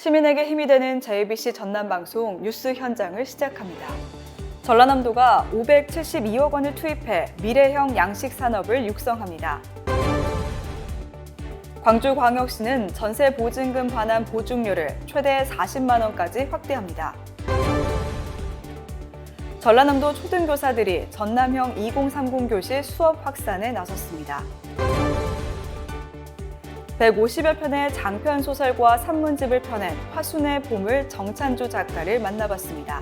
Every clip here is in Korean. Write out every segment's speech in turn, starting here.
시민에게 힘이 되는 JBC 전남방송 뉴스 현장을 시작합니다. 전라남도가 572억 원을 투입해 미래형 양식 산업을 육성합니다. 광주광역시는 전세 보증금 반환 보증료를 최대 40만 원까지 확대합니다. 전라남도 초등교사들이 전남형 2030 교실 수업 확산에 나섰습니다. 150여 편의 장편 소설과 산문집을 펴낸 화순의 봄을 정찬주 작가를 만나봤습니다.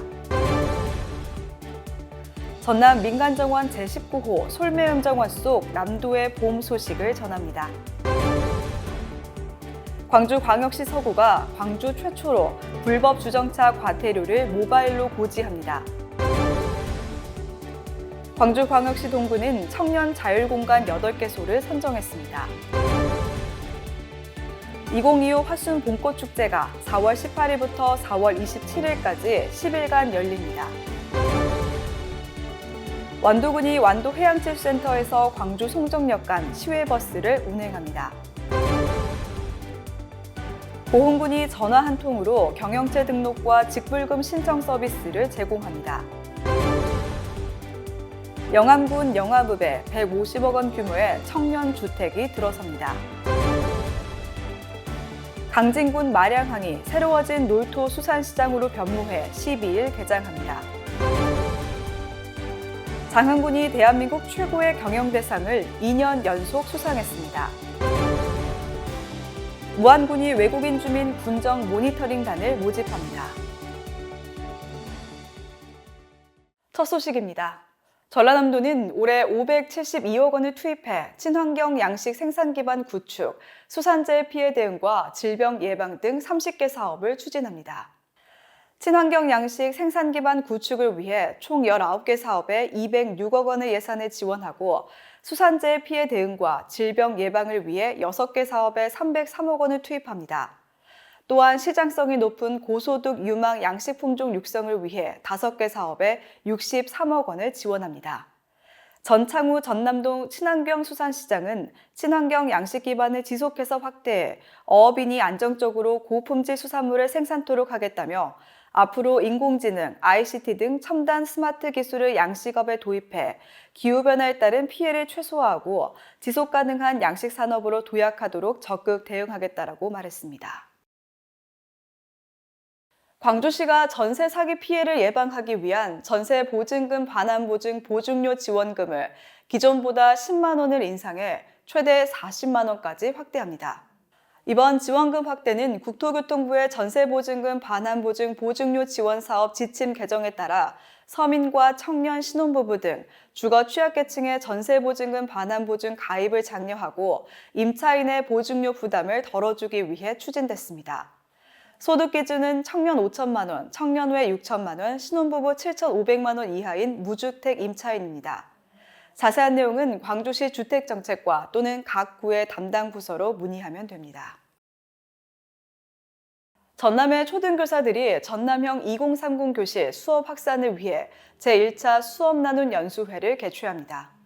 전남 민간정원 제19호 솔매음정원 속 남도의 봄 소식을 전합니다. 광주광역시 서구가 광주 최초로 불법 주정차 과태료를 모바일로 고지합니다. 광주광역시 동구는 청년 자율공간 8개소를 선정했습니다. 2025 화순 봄꽃축제가 4월 18일부터 4월 27일까지 10일간 열립니다. 완도군이 완도해양체육센터에서 광주 송정역 간 시외버스를 운행합니다. 보훈군이 전화 한 통으로 경영체 등록과 직불금 신청 서비스를 제공합니다. 영암군 영암읍에 150억 원 규모의 청년 주택이 들어섭니다. 강진군 마량항이 새로워진 놀토 수산시장으로 변모해 12일 개장합니다. 장흥군이 대한민국 최고의 경영대상을 2년 연속 수상했습니다. 무안군이 외국인 주민 군정 모니터링단을 모집합니다. 첫 소식입니다. 전라남도는 올해 572억 원을 투입해 친환경 양식 생산 기반 구축, 수산재 피해 대응과 질병 예방 등 30개 사업을 추진합니다. 친환경 양식 생산 기반 구축을 위해 총 19개 사업에 206억 원의 예산을 지원하고 수산재 피해 대응과 질병 예방을 위해 6개 사업에 303억 원을 투입합니다. 또한 시장성이 높은 고소득 유망 양식 품종 육성을 위해 5개 사업에 63억 원을 지원합니다. 전창우 전남동 친환경 수산시장은 친환경 양식 기반을 지속해서 확대해 어업인이 안정적으로 고품질 수산물을 생산토록 하겠다며 앞으로 인공지능, ICT 등 첨단 스마트 기술을 양식업에 도입해 기후변화에 따른 피해를 최소화하고 지속가능한 양식 산업으로 도약하도록 적극 대응하겠다라고 말했습니다. 광주시가 전세 사기 피해를 예방하기 위한 전세 보증금 반환 보증 보증료 지원금을 기존보다 10만 원을 인상해 최대 40만 원까지 확대합니다. 이번 지원금 확대는 국토교통부의 전세보증금 반환보증 보증료 지원 사업 지침 개정에 따라 서민과 청년 신혼부부 등 주거 취약계층의 전세보증금 반환보증 가입을 장려하고 임차인의 보증료 부담을 덜어주기 위해 추진됐습니다. 소득 기준은 청년 5천만 원, 청년 외 6천만 원, 신혼부부 7,500만 원 이하인 무주택 임차인입니다. 자세한 내용은 광주시 주택정책과 또는 각 구의 담당 부서로 문의하면 됩니다. 전남의 초등교사들이 전남형 2030 교실 수업 확산을 위해 제1차 수업 나눔 연수회를 개최합니다.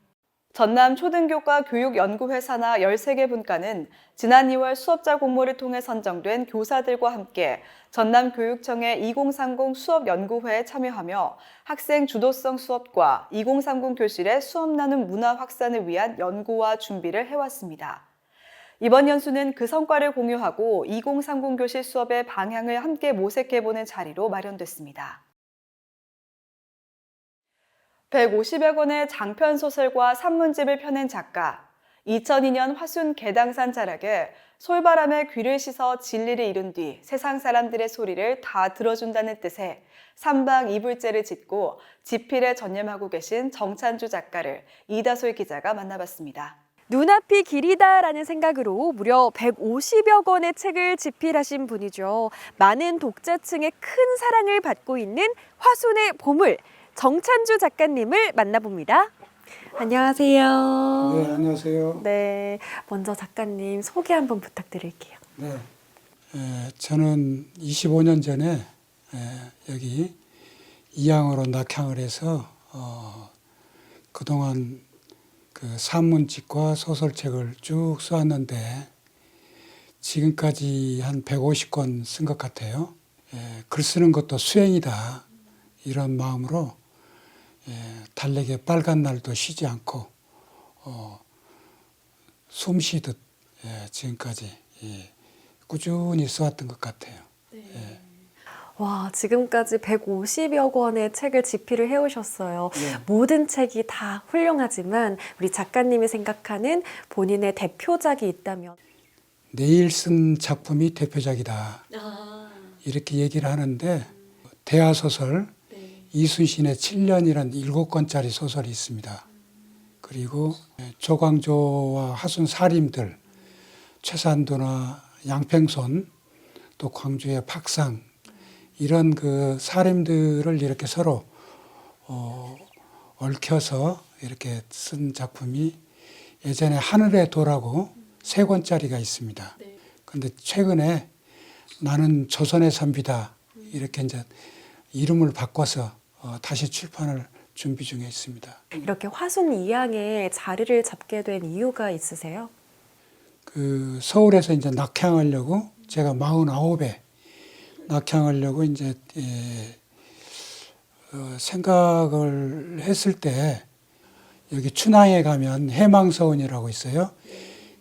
전남 초등교과 교육연구회 산하 13개 분과는 지난 2월 수업자 공모를 통해 선정된 교사들과 함께 전남교육청의 2030 수업연구회에 참여하며 학생 주도성 수업과 2030 교실의 수업 나눔 문화 확산을 위한 연구와 준비를 해왔습니다. 이번 연수는 그 성과를 공유하고 2030 교실 수업의 방향을 함께 모색해보는 자리로 마련됐습니다. 150여 권의 장편 소설과 산문집을 펴낸 작가, 2002년 화순 개당산 자락에 솔바람에 귀를 씻어 진리를 이룬 뒤 세상 사람들의 소리를 다 들어준다는 뜻의 삼방이불제를 짓고 지필에 전념하고 계신 정찬주 작가를 이다솔 기자가 만나봤습니다. 눈앞이 길이다라는 생각으로 무려 150여 권의 책을 집필하신 분이죠. 많은 독자층의 큰 사랑을 받고 있는 화순의 보물, 정찬주 작가님을 만나봅니다. 안녕하세요. 네, 안녕하세요. 네, 먼저 작가님 소개 한번 부탁드릴게요. 네, 저는 25년 전에 여기 이양으로 낙향을 해서 그동안 그 산문집과 소설책을 쭉 써왔는데 지금까지 한 150권 쓴 것 같아요. 글 쓰는 것도 수행이다. 이런 마음으로 달래게 빨간 날도 쉬지 않고 숨 쉬듯 지금까지 꾸준히 써왔던 것 같아요. 와, 지금까지 150여 권의 책을 집필을 해오셨어요. 모든 책이 다 훌륭하지만 우리 작가님이 생각하는 본인의 대표작이 있다면? 내일 쓴 작품이 대표작이다. 이렇게 얘기를 하는데 대하소설 이순신의 7년이라는 7권짜리 소설이 있습니다. 그리고 조광조와 하순 사림들, 최산도나 양평손, 또 광주의 박상 이런 그 사림들을 이렇게 서로 얽혀서 이렇게 쓴 작품이 예전에 하늘의 도라고 3권짜리가 있습니다. 그런데 최근에 나는 조선의 선비다 이렇게 이제 이름을 바꿔서 다시 출판을 준비 중에 있습니다. 이렇게 화순 이양에 자리를 잡게 된 이유가 있으세요? 그 서울에서 이제 낙향하려고 제가 49에 낙향하려고 이제 생각을 했을 때 여기 춘향에 가면 해망서원이라고 있어요.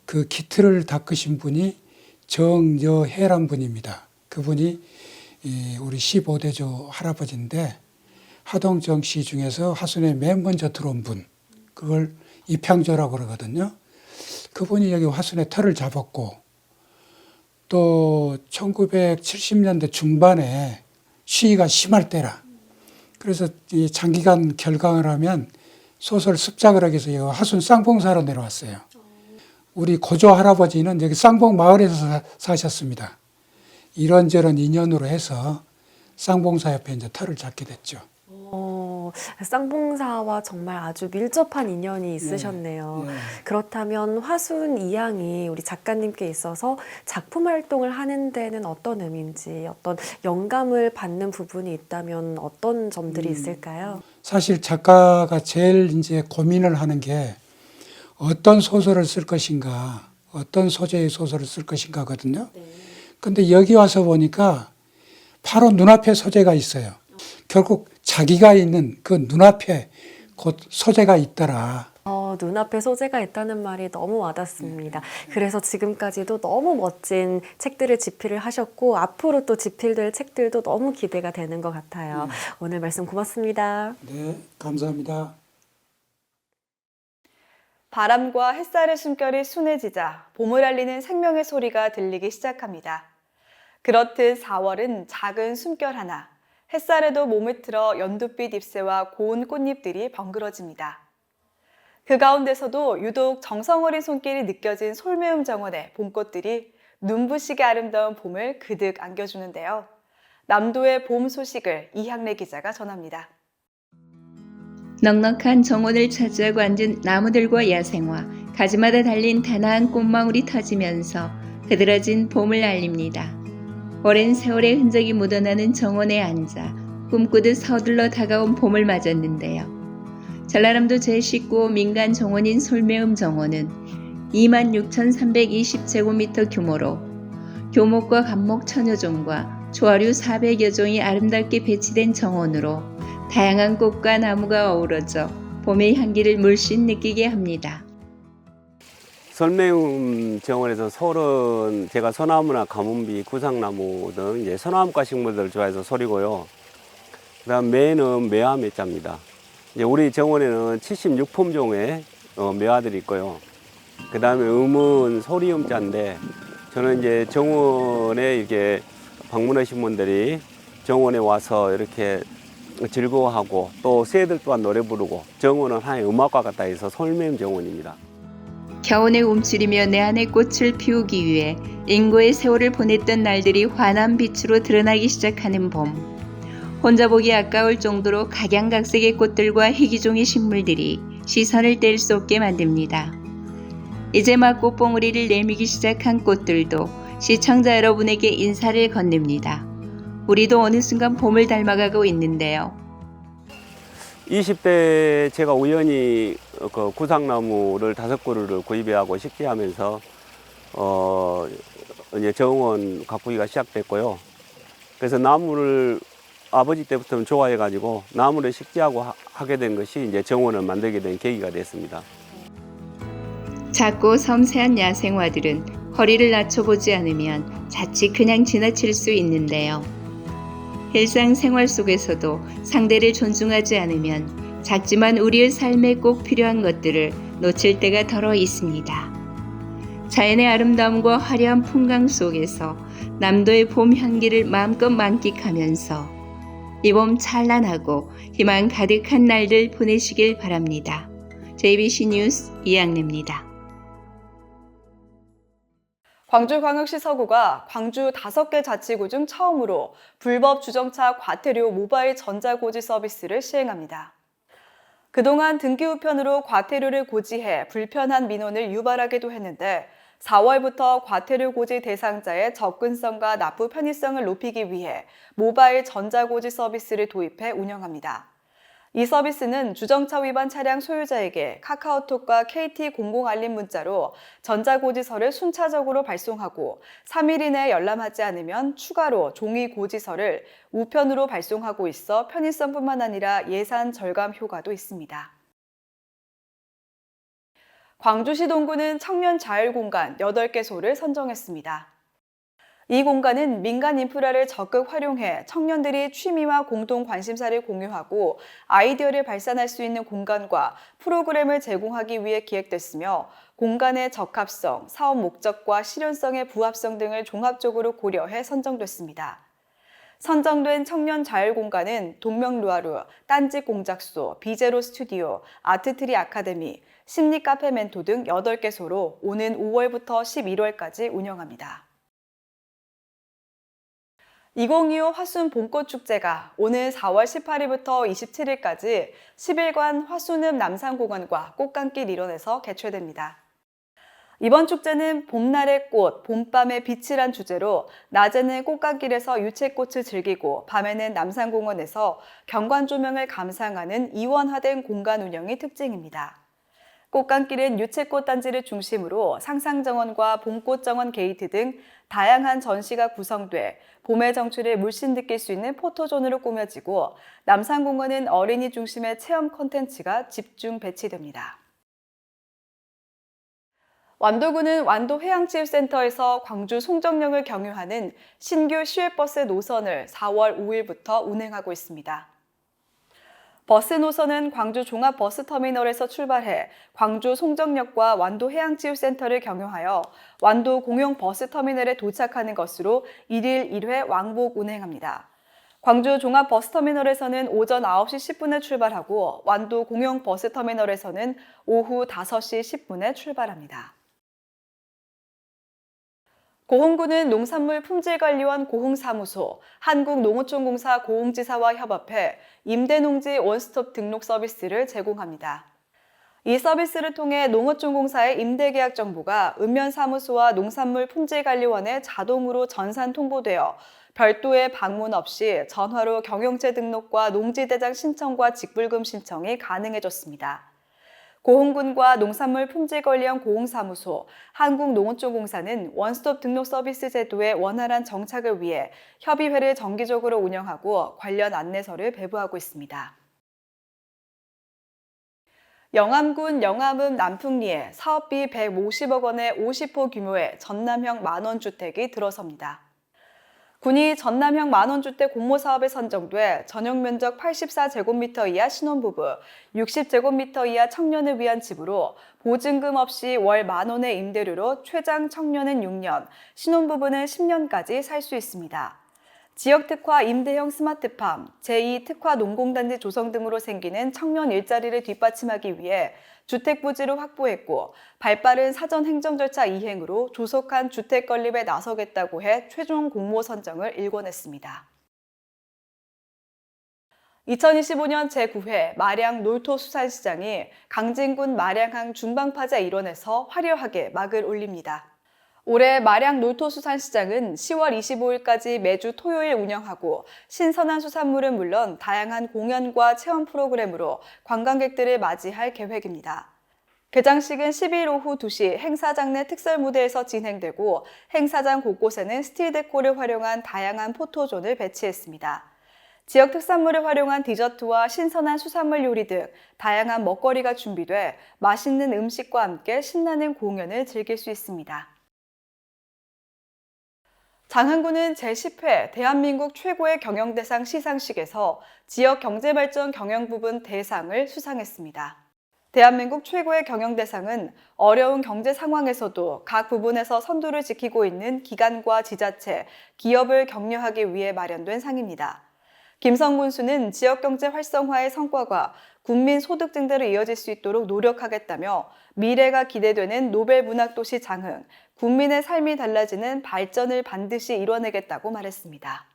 그 기틀을 닦으신 분이 정여해란 분입니다. 그분이 우리 15대조 할아버지인데 하동정 씨 중에서 화순에 맨 먼저 들어온 분, 그걸 이평조라고 그러거든요. 그분이 여기 화순에 터를 잡았고 또 1970년대 중반에 시위가 심할 때라. 그래서 이 장기간 결강을 하면 소설 습작을 하기 위해서 화순 쌍봉사로 내려왔어요. 우리 고조 할아버지는 여기 쌍봉 마을에서 사셨습니다. 이런저런 인연으로 해서 쌍봉사 옆에 이제 터를 잡게 됐죠. 쌍봉사와 정말 아주 밀접한 인연이 있으셨네요. 그렇다면 화순 이양이 우리 작가님께 있어서 작품 활동을 하는 데는 어떤 의미인지, 어떤 영감을 받는 부분이 있다면 어떤 점들이 있을까요? 사실 작가가 제일 이제 고민을 하는 게 어떤 소설을 쓸 것인가, 어떤 소재의 소설을 쓸 것인가거든요. 근데 여기 와서 보니까 바로 눈앞에 소재가 있어요. 결국 자기가 있는 그 눈앞에 곧 소재가 있더라. 눈앞에 소재가 있다는 말이 너무 와닿습니다. 그래서 지금까지도 너무 멋진 책들을 집필을 하셨고 앞으로 또 집필될 책들도 너무 기대가 되는 것 같아요. 오늘 말씀 고맙습니다. 네, 감사합니다. 바람과 햇살의 숨결이 순해지자 봄을 알리는 생명의 소리가 들리기 시작합니다. 그렇듯 4월은 작은 숨결 하나, 햇살에도 몸을 틀어 연두빛 잎새와 고운 꽃잎들이 번그러집니다. 그 가운데서도 유독 정성 어린 손길이 느껴진 솔매움 정원의 봄꽃들이 눈부시게 아름다운 봄을 그득 안겨주는데요. 남도의 봄 소식을 이향래 기자가 전합니다. 넉넉한 정원을 차지하고 앉은 나무들과 야생화, 가지마다 달린 단아한 꽃망울이 터지면서 흐드러진 봄을 알립니다. 오랜 세월의 흔적이 묻어나는 정원에 앉아 꿈꾸듯 서둘러 다가온 봄을 맞았는데요. 전라남도 제19호 민간 정원인 솔매움 정원은 26,320제곱미터 규모로 교목과 감목 천여 종과 조화류 400여 종이 아름답게 배치된 정원으로 다양한 꽃과 나무가 어우러져 봄의 향기를 물씬 느끼게 합니다. 솔매움 정원에서 솔은 제가 소나무나 가뭄비, 구상나무 등 이제 소나무과 식물들을 좋아해서 솔이고요. 그다음 매는 매화 매자입니다. 이제 우리 정원에는 76품종의 매화들이 있고요. 그다음에 음은 소리음자인데 저는 이제 정원에 이렇게 방문하신 분들이 정원에 와서 이렇게 즐거워하고 또 새들 또한 노래 부르고 정원은 하나의 음악과 같다 해서 솔매움 정원입니다. 겨운에 움츠리며 내 안의 꽃을 피우기 위해 인고의 세월을 보냈던 날들이 환한 빛으로 드러나기 시작하는 봄. 혼자 보기 아까울 정도로 각양각색의 꽃들과 희귀종의 식물들이 시선을 뗄 수 없게 만듭니다. 이제 막 꽃봉오리를 내미기 시작한 꽃들도 시청자 여러분에게 인사를 건넵니다. 우리도 어느 순간 봄을 닮아가고 있는데요. 20대 제가 우연히 그 구상나무를 5그루를 구입하고 식재하면서 이제 정원 가꾸기가 시작됐고요. 그래서 나무를 아버지 때부터 좋아해가지고 나무를 식재하고 하게 된 것이 이제 정원을 만들게 된 계기가 됐습니다. 작고 섬세한 야생화들은 허리를 낮춰보지 않으면 자칫 그냥 지나칠 수 있는데요. 일상생활 속에서도 상대를 존중하지 않으면 작지만 우리의 삶에 꼭 필요한 것들을 놓칠 때가 덜어 있습니다. 자연의 아름다움과 화려한 풍광 속에서 남도의 봄 향기를 마음껏 만끽하면서 이 봄 찬란하고 희망 가득한 날들 보내시길 바랍니다. JBC 뉴스 이양래입니다. 광주광역시 서구가 광주 5개 자치구 중 처음으로 불법 주정차 과태료 모바일 전자고지 서비스를 시행합니다. 그동안 등기 우편으로 과태료를 고지해 불편한 민원을 유발하기도 했는데 4월부터 과태료 고지 대상자의 접근성과 납부 편의성을 높이기 위해 모바일 전자고지 서비스를 도입해 운영합니다. 이 서비스는 주정차 위반 차량 소유자에게 카카오톡과 KT 공공알림 문자로 전자고지서를 순차적으로 발송하고 3일 이내 열람하지 않으면 추가로 종이 고지서를 우편으로 발송하고 있어 편의성뿐만 아니라 예산 절감 효과도 있습니다. 광주시 동구는 청년 자율공간 8개소를 선정했습니다. 이 공간은 민간 인프라를 적극 활용해 청년들이 취미와 공동 관심사를 공유하고 아이디어를 발산할 수 있는 공간과 프로그램을 제공하기 위해 기획됐으며 공간의 적합성, 사업 목적과 실현성의 부합성 등을 종합적으로 고려해 선정됐습니다. 선정된 청년 자율공간은 동명루아루, 딴지 공작소, 비제로 스튜디오, 아트트리 아카데미, 심리카페 멘토 등 8개소로 오는 5월부터 11월까지 운영합니다. 2025 화순 봄꽃축제가 오는 4월 18일부터 27일까지 10일간 화순읍 남산공원과 꽃감길 일원에서 개최됩니다. 이번 축제는 봄날의 꽃, 봄밤의 빛이란 주제로 낮에는 꽃감길에서 유채꽃을 즐기고 밤에는 남산공원에서 경관 조명을 감상하는 이원화된 공간 운영이 특징입니다. 꽃감길은 유채꽃 단지를 중심으로 상상정원과 봄꽃정원 게이트 등 다양한 전시가 구성돼 봄의 정취를 물씬 느낄 수 있는 포토존으로 꾸며지고 남산공원은 어린이 중심의 체험 콘텐츠가 집중 배치됩니다. 완도구는 완도해양치유센터에서 광주 송정역을 경유하는 신규 시외버스 노선을 4월 5일부터 운행하고 있습니다. 버스 노선은 광주 종합버스터미널에서 출발해 광주 송정역과 완도해양치유센터를 경유하여 완도 공용버스터미널에 도착하는 것으로 1일 1회 왕복 운행합니다. 광주 종합버스터미널에서는 오전 9시 10분에 출발하고 완도 공용버스터미널에서는 오후 5시 10분에 출발합니다. 고흥구는 농산물 품질관리원 고흥사무소, 한국농어촌공사 고흥지사와 협업해 임대농지 원스톱 등록 서비스를 제공합니다. 이 서비스를 통해 농어촌공사의 임대계약 정보가 읍면사무소와 농산물 품질관리원에 자동으로 전산 통보되어 별도의 방문 없이 전화로 경영체 등록과 농지대장 신청과 직불금 신청이 가능해졌습니다. 고흥군과 농산물 품질관리원 고흥사무소, 한국농어촌공사는 원스톱 등록 서비스 제도의 원활한 정착을 위해 협의회를 정기적으로 운영하고 관련 안내서를 배부하고 있습니다. 영암군 영암읍 남풍리에 사업비 150억 원의 50호 규모의 전남형 만원주택이 들어섭니다. 군이 전남형 만원주택 공모사업에 선정돼 전용면적 84제곱미터 이하 신혼부부, 60제곱미터 이하 청년을 위한 집으로 보증금 없이 월 만원의 임대료로 최장 청년은 6년, 신혼부부는 10년까지 살 수 있습니다. 지역특화 임대형 스마트팜, 제2특화 농공단지 조성 등으로 생기는 청년 일자리를 뒷받침하기 위해 주택부지를 확보했고 발빠른 사전 행정 절차 이행으로 조속한 주택 건립에 나서겠다고 해 최종 공모 선정을 일궈냈습니다. 2025년 제9회 마량 놀토수산시장이 강진군 마량항 중방파자 일원에서 화려하게 막을 올립니다. 올해 마량 놀토수산시장은 10월 25일까지 매주 토요일 운영하고 신선한 수산물은 물론 다양한 공연과 체험 프로그램으로 관광객들을 맞이할 계획입니다. 개장식은 10일 오후 2시 행사장 내 특설 무대에서 진행되고 행사장 곳곳에는 스틸 데코를 활용한 다양한 포토존을 배치했습니다. 지역 특산물을 활용한 디저트와 신선한 수산물 요리 등 다양한 먹거리가 준비돼 맛있는 음식과 함께 신나는 공연을 즐길 수 있습니다. 장흥군은 제10회 대한민국 최고의 경영대상 시상식에서 지역 경제발전 경영 부분 대상을 수상했습니다. 대한민국 최고의 경영대상은 어려운 경제 상황에서도 각 부분에서 선두를 지키고 있는 기관과 지자체, 기업을 격려하기 위해 마련된 상입니다. 김성 군수는 지역경제 활성화의 성과가 국민 소득 증대로 이어질 수 있도록 노력하겠다며 미래가 기대되는 노벨 문학도시 장흥, 국민의 삶이 달라지는 발전을 반드시 이뤄내겠다고 말했습니다.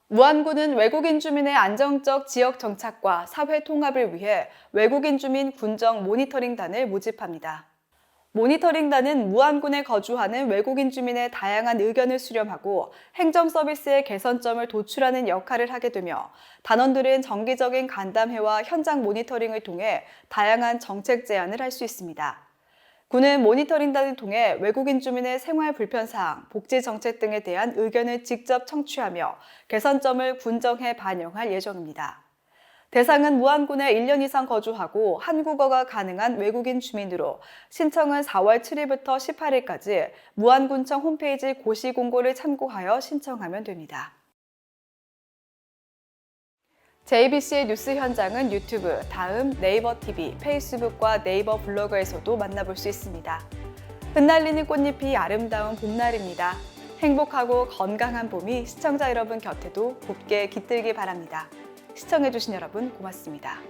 무안군은 외국인 주민의 안정적 지역 정착과 사회 통합을 위해 외국인 주민 군정 모니터링단을 모집합니다. 모니터링단은 무안군에 거주하는 외국인 주민의 다양한 의견을 수렴하고 행정 서비스의 개선점을 도출하는 역할을 하게 되며 단원들은 정기적인 간담회와 현장 모니터링을 통해 다양한 정책 제안을 할 수 있습니다. 군은 모니터링단을 통해 외국인 주민의 생활 불편사항, 복지 정책 등에 대한 의견을 직접 청취하며 개선점을 군정에 반영할 예정입니다. 대상은 무안군에 1년 이상 거주하고 한국어가 가능한 외국인 주민으로 신청은 4월 7일부터 18일까지 무안군청 홈페이지 고시 공고를 참고하여 신청하면 됩니다. JBC의 뉴스 현장은 유튜브, 다음 네이버 TV, 페이스북과 네이버 블로그에서도 만나볼 수 있습니다. 흩날리는 꽃잎이 아름다운 봄날입니다. 행복하고 건강한 봄이 시청자 여러분 곁에도 곱게 깃들길 바랍니다. 시청해주신 여러분 고맙습니다.